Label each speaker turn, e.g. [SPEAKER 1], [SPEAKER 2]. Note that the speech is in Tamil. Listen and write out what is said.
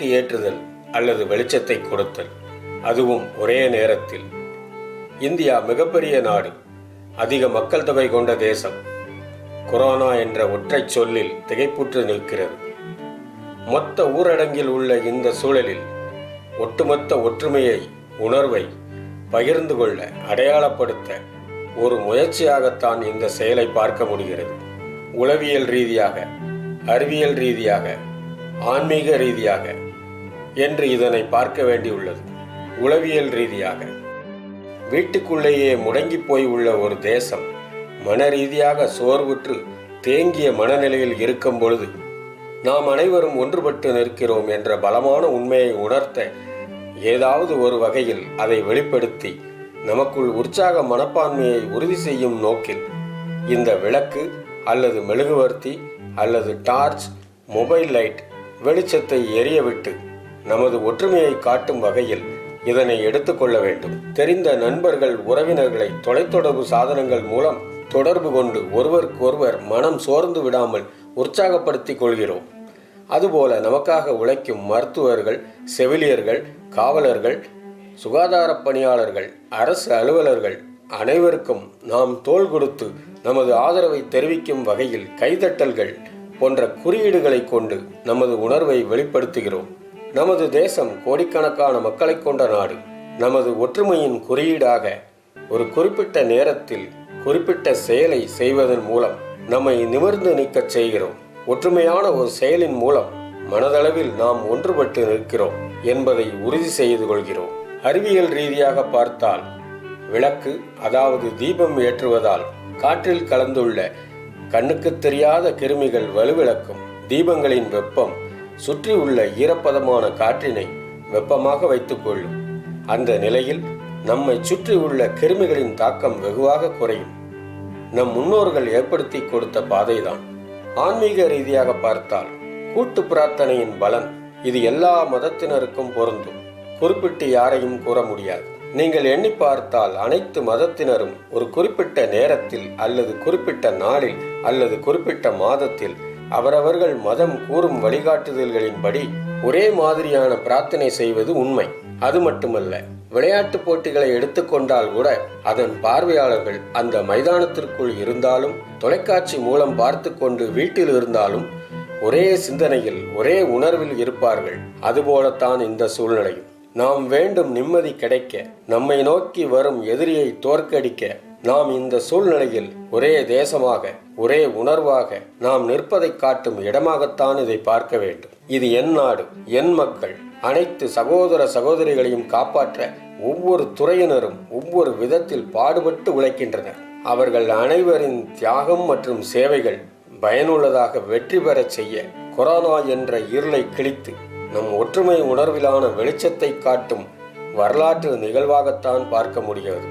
[SPEAKER 1] விளக்கு ஏற்றுதல் அல்லது வெளிச்சத்தை கொடுத்தல், அதுவும் ஒரே நேரத்தில். இந்தியா மிகப்பெரிய நாடு, அதிக மக்கள் தொகை கொண்ட தேசம். கொரோனா என்ற ஒற்றை சொல்லில் திகைப்புற்று நிற்கிறது. மொத்த ஊரடங்கில் உள்ள இந்த சூழலில் ஒட்டுமொத்த ஒற்றுமையை, உணர்வை பகிர்ந்து கொள்ள, அடையாளப்படுத்த ஒரு முயற்சியாகத்தான் இந்த செயலை பார்க்க முடிகிறது. உளவியல் ரீதியாக, அறிவியல் ரீதியாக, ஆன்மீக ரீதியாக என்று இதனை பார்க்க வேண்டியுள்ளது. உளவியல் ரீதியாக, வீட்டுக்குள்ளேயே முடங்கி போய் உள்ள ஒரு தேசம் மன ரீதியாக சோர்வுற்று தேங்கிய மனநிலையில் இருக்கும் பொழுது நாம் அனைவரும் ஒன்றுபட்டு நிற்கிறோம் என்ற பலமான உண்மையை உணர்த்த, ஏதாவது ஒரு வகையில் அதை வெளிப்படுத்தி நமக்குள் உற்சாக மனப்பான்மையை உறுதி செய்யும் நோக்கில் இந்த விளக்கு அல்லது மெழுகுவர்த்தி அல்லது டார்ச், மொபைல் லைட் வெளிச்சத்தை எரியவிட்டு நமது ஒற்றுமையை காட்டும் வகையில் இதனை எடுத்துக்கொள்ள வேண்டும். தெரிந்த நண்பர்கள், உறவினர்களை தொலைத்தொடர்பு சாதனங்கள் மூலம் தொடர்பு கொண்டு ஒருவருக்கொருவர் மனம் சோர்ந்து விடாமல் உற்சாகப்படுத்திக் கொள்கிறோம். அதுபோல நமக்காக உழைக்கும் மருத்துவர்கள், செவிலியர்கள், காவலர்கள், சுகாதார பணியாளர்கள், அரசு அலுவலர்கள் அனைவருக்கும் நாம் தோள் கொடுத்து நமது ஆதரவை தெரிவிக்கும் வகையில் கைதட்டல்கள் போன்ற குறியீடுகளை கொண்டு நமது உணர்வை வெளிப்படுத்துகிறோம். நமது தேசம் கோடிக்கணக்கான மக்களை கொண்ட நாடு. நமது ஒற்றுமையின் குறியீடாக ஒரு குறிப்பிட்ட நேரத்தில் குறிப்பிட்ட செயலை செய்வதன் மூலம் நம்மை நிமிர்ந்து நிற்கச் செய்கிறோம். ஒற்றுமையான ஒரு செயலின் மூலம் மனதளவில் நாம் ஒன்றுபட்டு நிற்கிறோம் என்பதை உறுதி செய்து கொள்கிறோம். அறிவியல் ரீதியாக பார்த்தால், விளக்கு அதாவது தீபம் ஏற்றுவதால் காற்றில் கலந்துள்ள கண்ணுக்கு தெரியாத கிருமிகள் வலுவிழக்கும். தீபங்களின் வெப்பம் சுற்றி உள்ள ஈரப்பதமான காற்றினை வெப்பமாக வைத்துக் கொள்ளும். அந்த நிலையில் நம்மை சுற்றி உள்ள கிருமிகளின் தாக்கம் வெகுவாக குறையும். நம் முன்னோர்கள் ஏற்படுத்தி கொடுத்த பாதைதான். ஆன்மீக ரீதியாக பார்த்தால், கூட்டு பிரார்த்தனையின் பலன் இது எல்லா மதத்தினருக்கும் பொருந்தும். குறிப்பிட்டு யாரையும் கூற முடியாது. நீங்கள் எண்ணி பார்த்தால் அனைத்து மதத்தினரும் ஒரு குறிப்பிட்ட நேரத்தில் அல்லது குறிப்பிட்ட நாளில் அல்லது குறிப்பிட்ட மாதத்தில் அவரவர்கள் மதம் கூறும் வழிகாட்டுதல்களின்படி ஒரே மாதிரியான பிரார்த்தனை செய்வது உண்மை. அது மட்டுமல்ல, விளையாட்டு போட்டிகளை எடுத்துக்கொண்டால் கூட அதன் பார்வையாளர்கள் அந்த மைதானத்திற்குள் இருந்தாலும் தொலைக்காட்சி மூலம் பார்த்து கொண்டு வீட்டில் இருந்தாலும் ஒரே சிந்தனையில், ஒரே உணர்வில் இருப்பார்கள். அதுபோலத்தான் இந்த சூழ்நிலையும். நாம் வேண்டும் நிம்மதி கிடைக்க, நம்மை நோக்கி வரும் எதிரியை தோற்கடிக்க நாம் இந்த சூழ்நிலையில் ஒரே தேசமாக, ஒரே உணர்வாக நாம் நிற்பதை காட்டும் இடமாகத்தான் இதை பார்க்க வேண்டும். இது என் நாடு, என் மக்கள். அனைத்து சகோதர சகோதரிகளையும் காப்பாற்ற ஒவ்வொரு துறையினரும் ஒவ்வொரு விதத்தில் பாடுபட்டு உழைக்கின்றனர். அவர்கள் அனைவரின் தியாகம் மற்றும் சேவைகள் பயனுள்ளதாக வெற்றி பெறச் செய்ய கொரோனா என்ற இருளை கிழித்து நம் ஒற்றுமை உணர்விலான வெளிச்சத்தை காட்டும் வரலாற்று நிகழ்வாகத்தான் பார்க்க முடிகிறது.